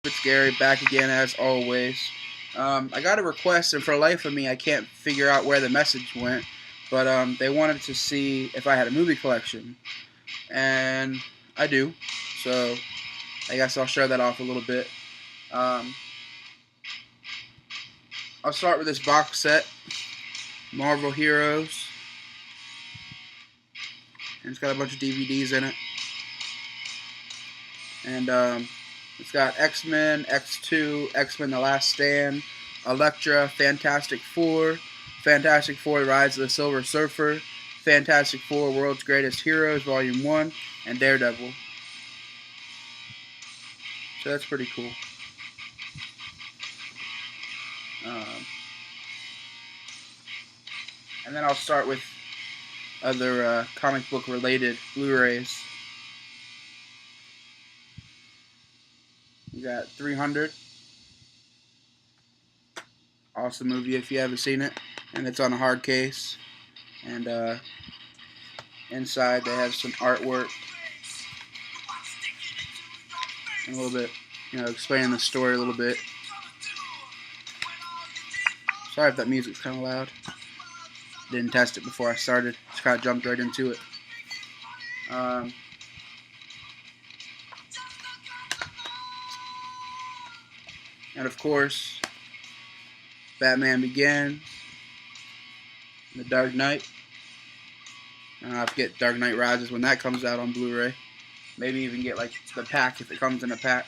It's Gary, back again as always. I got a request, and for the life of me, I can't figure out where the message went. But they wanted to see if I had a movie collection, and I do. So I guess I'll show that off a little bit. I'll start with this box set, Marvel Heroes, and it's got a bunch of DVDs in it. And it's got X-Men, X2, X-Men The Last Stand, Elektra, Fantastic Four, Rise of the Silver Surfer, Fantastic Four World's Greatest Heroes Volume 1, and Daredevil. So that's pretty cool. And then I'll start with other comic book related Blu-rays. You got 300. Awesome movie if you haven't seen it. And it's on a hard case. And inside they have some artwork. And a little bit, explaining the story a little bit. Sorry if that music's kind of loud. Didn't test it before I started. Just kind of jumped right into it. And of course, Batman Begins, The Dark Knight. I forget Dark Knight Rises when that comes out on Blu-ray. Maybe even get like the pack if it comes in a pack.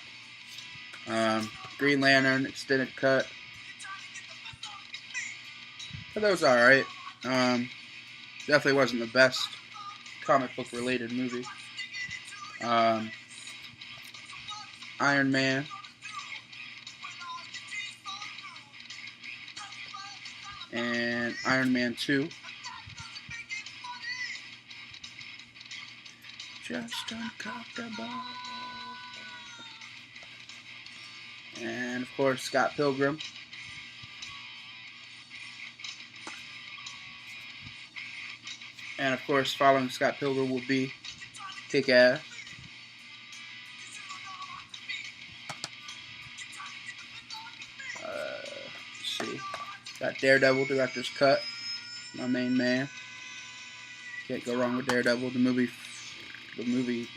Green Lantern extended cut. But that was alright. Definitely wasn't the best comic book related movie. Iron Man. And Iron Man 2. Just uncomfortable. And of course, Scott Pilgrim. And of course, following Scott Pilgrim will be Kick-Ass. Let's see. Got Daredevil, director's cut. My main man. Can't go wrong with Daredevil. The movie,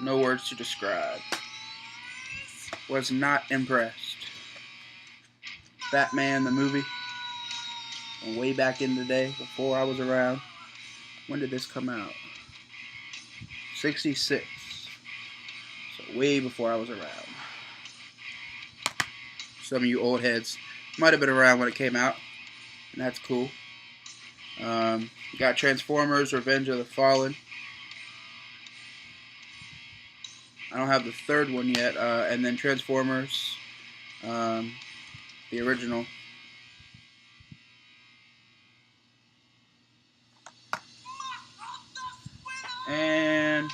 no words to describe. Was not impressed. Batman, the movie. Way back in the day, before I was around. When did this come out? 66. So way before I was around. Some of you old heads might have been around when it came out, and that's cool. Got Transformers, Revenge of the Fallen. I don't have the third one yet, and then Transformers, the original. And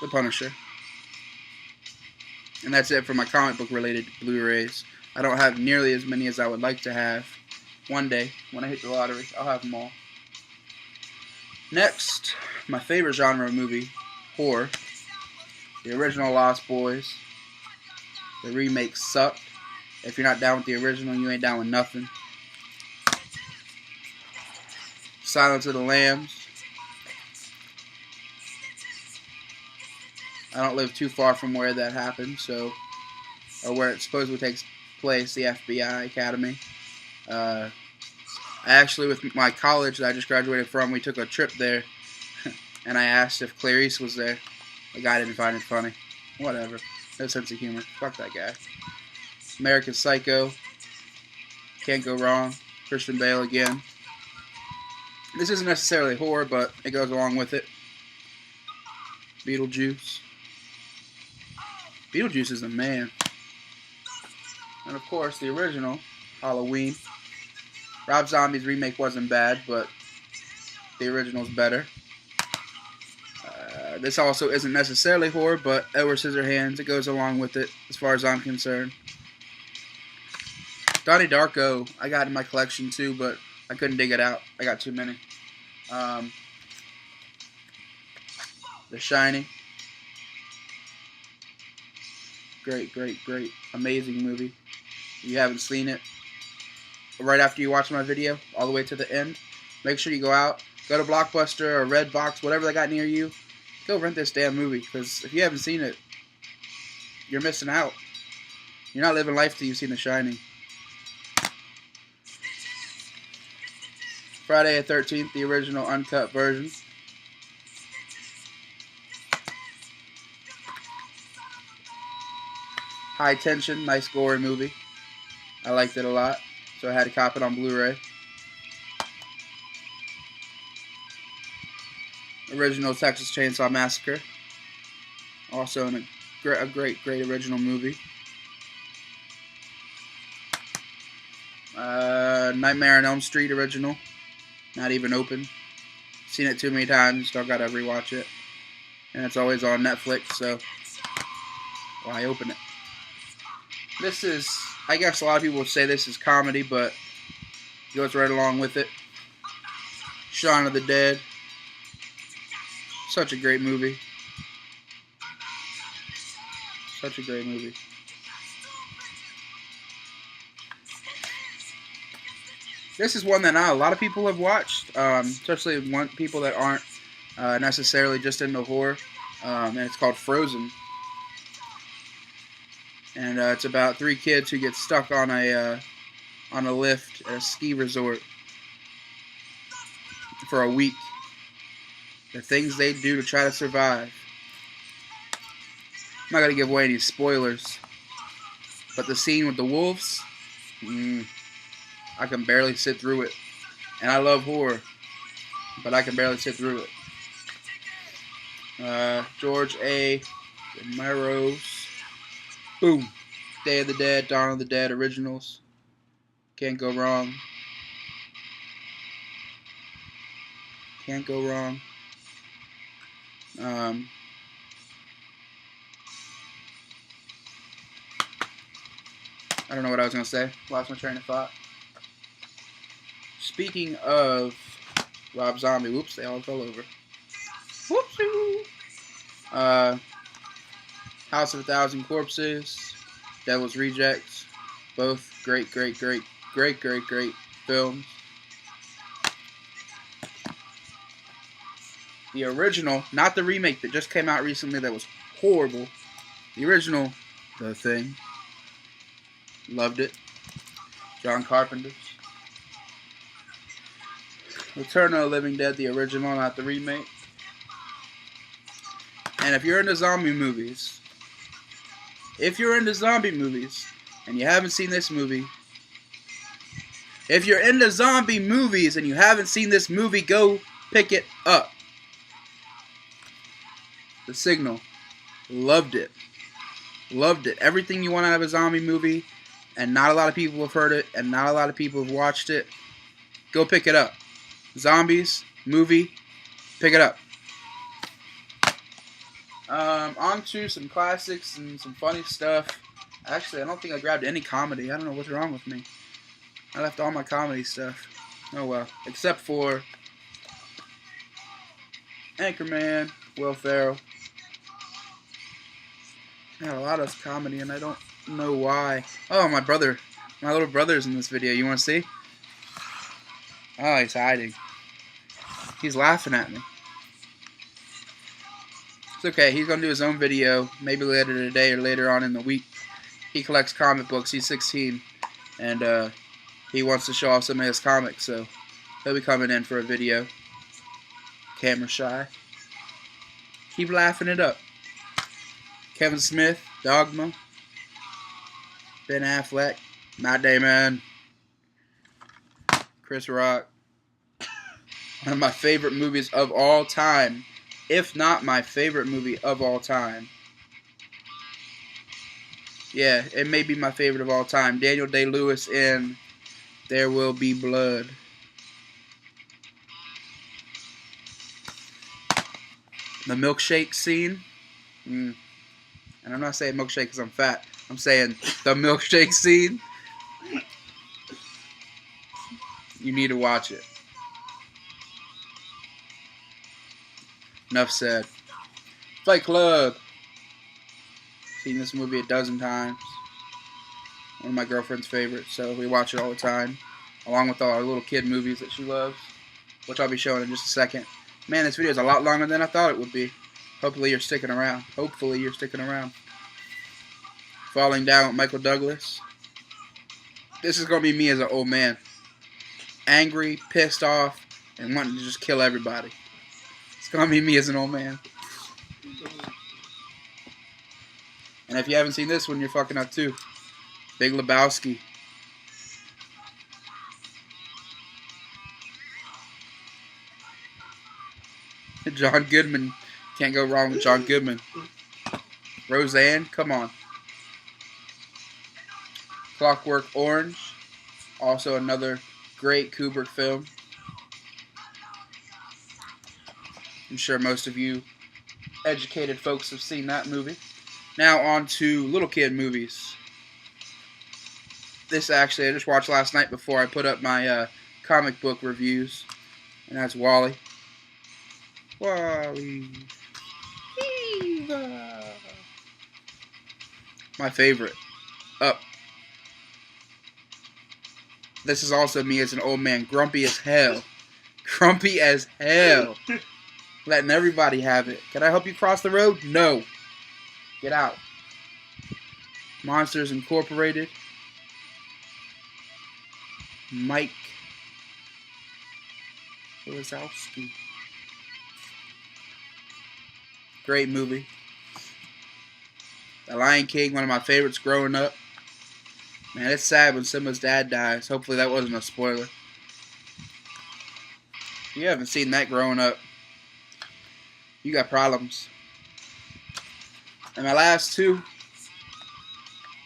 The Punisher. And that's it for my comic book related Blu-rays. I don't have nearly as many as I would like to have. One day, when I hit the lottery, I'll have them all. Next, my favorite genre of movie, horror. The original Lost Boys. The remake sucked. If you're not down with the original, you ain't down with nothing. Silence of the Lambs. I don't live too far from where that happened, or where it supposedly takes place, the FBI Academy. Actually, with my college that I just graduated from, we took a trip there, and I asked if Clarice was there. The guy didn't find it funny. Whatever. No sense of humor. Fuck that guy. American Psycho. Can't go wrong. Christian Bale again. This isn't necessarily horror, but it goes along with it. Beetlejuice. Beetlejuice is the man. And of course, the original, Halloween. Rob Zombie's remake wasn't bad, but the original's better. This also isn't necessarily horror, but Edward Scissorhands, it goes along with it, as far as I'm concerned. Donnie Darko, I got in my collection too, but I couldn't dig it out. I got too many. The Shining. Great, great, great, amazing movie. If you haven't seen it, right after you watch my video, all the way to the end, make sure you go out, go to Blockbuster or Redbox, whatever they got near you, go rent this damn movie, because if you haven't seen it, you're missing out. You're not living life till you've seen The Shining. Friday the 13th, the original uncut version. High tension, nice gory movie. I liked it a lot, so I had to cop it on Blu-ray. Original Texas Chainsaw Massacre. Also a great original movie. Nightmare on Elm Street original. Not even open. Seen it too many times, still gotta rewatch it. And it's always on Netflix, so why open it? This is, I guess a lot of people would say this is comedy, but it goes right along with it. Shaun of the Dead. Such a great movie. Such a great movie. This is one that not a lot of people have watched, especially people that aren't necessarily just into horror, and it's called Frozen. And it's about 3 kids who get stuck on a lift at a ski resort for a week. The things they do to try to survive. I'm not going to give away any spoilers, but the scene with the wolves, I can barely sit through it. And I love horror, but I can barely sit through it. George A. Romero's. Boom. Day of the Dead, Dawn of the Dead originals. Can't go wrong. Can't go wrong. I don't know what I was going to say. Lost my train of thought. Speaking of Rob Zombie, whoops, they all fell over. Whoopsie. House of a Thousand Corpses, Devil's Rejects, both great films. The original, not the remake that just came out recently that was horrible. The original, The Thing. Loved it. John Carpenter's. Return of the Living Dead, the original, not the remake. And if you're into zombie movies, and you haven't seen this movie, go pick it up. The Signal. Loved it. Loved it. Everything you want out of a zombie movie, and not a lot of people have heard it, and not a lot of people have watched it. Go pick it up. Zombies, movie, pick it up. On to some classics and some funny stuff. Actually, I don't think I grabbed any comedy. I don't know what's wrong with me. I left all my comedy stuff. Oh well. Except for Anchorman, Will Ferrell. I had a lot of comedy and I don't know why. Oh, my little brother's in this video. You want to see? Oh, he's hiding. He's laughing at me. It's okay. He's going to do his own video maybe later today or later on in the week. He collects comic books. He's 16. And he wants to show off some of his comics. So he'll be coming in for a video. Camera shy. Keep laughing it up. Kevin Smith, Dogma. Ben Affleck. Matt Damon. Chris Rock. One of my favorite movies of all time. If not my favorite movie of all time. Yeah, it may be my favorite of all time. Daniel Day-Lewis in There Will Be Blood. The milkshake scene. And I'm not saying milkshake because I'm fat. I'm saying the milkshake scene. You need to watch it. Enough said. Fight Club. Seen this movie a dozen times. One of my girlfriend's favorites, so we watch it all the time, along with all our little kid movies that she loves, which I'll be showing in just a second. Man, this video is a lot longer than I thought it would be. Hopefully you're sticking around. Hopefully you're sticking around. Falling Down with Michael Douglas. This is going to be me as an old man. Angry, pissed off, and wanting to just kill everybody. It's going to be me as an old man. And if you haven't seen this one, you're fucking up too. Big Lebowski. John Goodman. Can't go wrong with John Goodman. Roseanne, come on. Clockwork Orange. Also another great Kubrick film. I'm sure most of you educated folks have seen that movie. Now on to little kid movies. This actually I just watched last night before I put up my comic book reviews. And that's Wall-E. Wall-E. My favorite. Up. This is also me as an old man. Grumpy as hell. Grumpy as hell. Letting everybody have it. Can I help you cross the road? No. Get out. Monsters Incorporated. Mike Wazowski. Great movie. The Lion King, one of my favorites growing up. Man, it's sad when Simba's dad dies. Hopefully that wasn't a spoiler. If you haven't seen that growing up, you got problems. And my last two,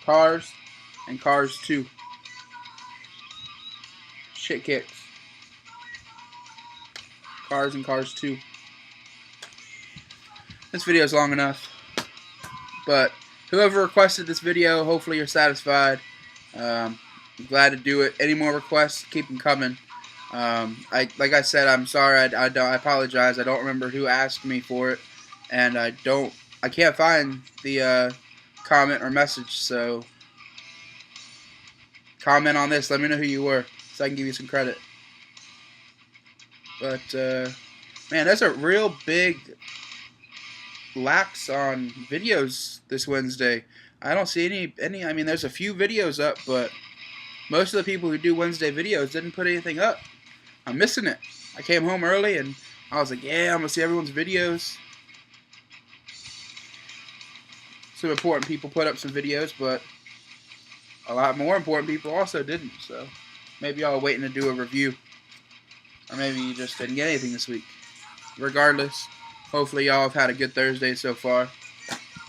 Cars and Cars 2. Shit kicks. Cars and Cars 2. This video is long enough. But whoever requested this video, hopefully you're satisfied. I'm glad to do it. Any more requests, keep them coming. Like I said, I'm sorry. I apologize. I don't remember who asked me for it, and I can't find the comment or message. So comment on this. Let me know who you were, so I can give you some credit. But man, there's a real big lax on videos this Wednesday. I don't see any. I mean, there's a few videos up, but most of the people who do Wednesday videos didn't put anything up. I'm missing it. I came home early and I was like, yeah, I'm gonna see everyone's videos. Some important people put up some videos, but a lot more important people also didn't. So maybe y'all are waiting to do a review, or maybe you just didn't get anything this week. Regardless, hopefully y'all have had a good Thursday so far,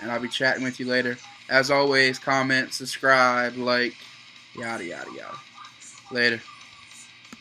and I'll be chatting with you later. As always, comment, subscribe, like, yada yada yada. Later.